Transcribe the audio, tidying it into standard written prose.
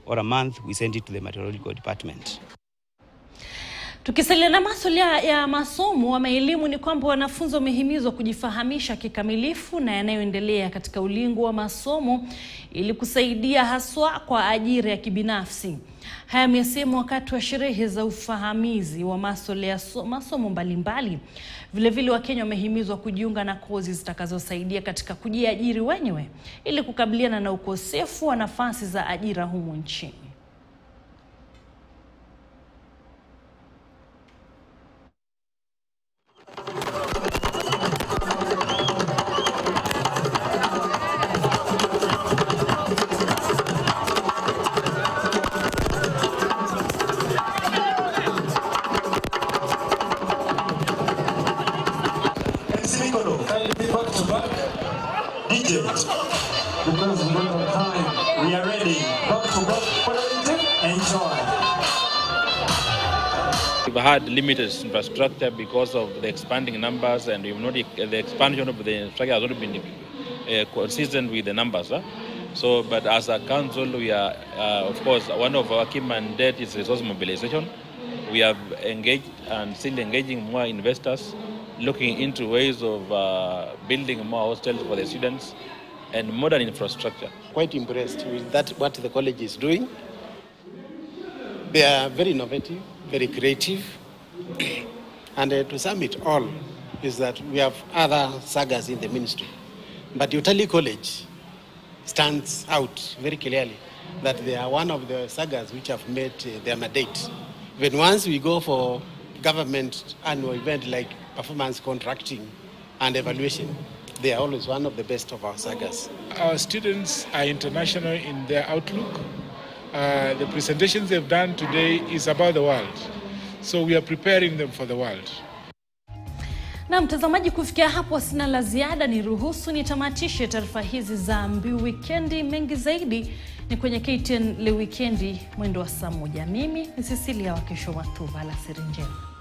or a month, we send it to the meteorological department. Tukisalia na masuala ya masomo wa elimu ni kwamba wanafunzi wamehimizwa kujifahamisha kikamilifu na yanayoendelea katika ulingo wa masomo ili kusaidia haswa kwa ajira ya kibinafsi. Haya yamesemwa wakati wa sherehe za ufahamizi wa masuala ya masomo mbalimbali. Vile vile Wakenya wamehimizwa kujiunga na kozi zitakazosaidia katika kujiajiri wenyewe ili kukabiliana na ukosefu wa nafasi za ajira humu nchini. Because we don't have time, we are ready. Back to back, enjoy. We've had limited infrastructure because of the expanding numbers, and we've not, the expansion of the infrastructure has not been consistent with the numbers. So, but as a council, we are, of course, one of our key mandates is resource mobilization. We have engaged and still engaging more investors, looking into ways of building more hostels for the students and modern infrastructure. Quite impressed with that, what the college is doing. They are very innovative, very creative. And to sum it all is that we have other sagas in the ministry. But Utali College stands out very clearly that they are one of the sagas which have made their mandate. When once we go for government annual event like performance contracting and evaluation, they are always one of the best of our sagas. Our students are international in their outlook. The presentations they've done today is about the world. So we are preparing them for the world. Na mtazamaji, kufikia hapo sina la ziada, ni ruhusu nitamatishe taarifa hizi za Mbiu Weekendi. Mengi zaidi ni kwenye KTN Le Weekendi mwendo wa saa 1. Mimi ni Cecilia wa Kesho Matuva. Alasiri njema.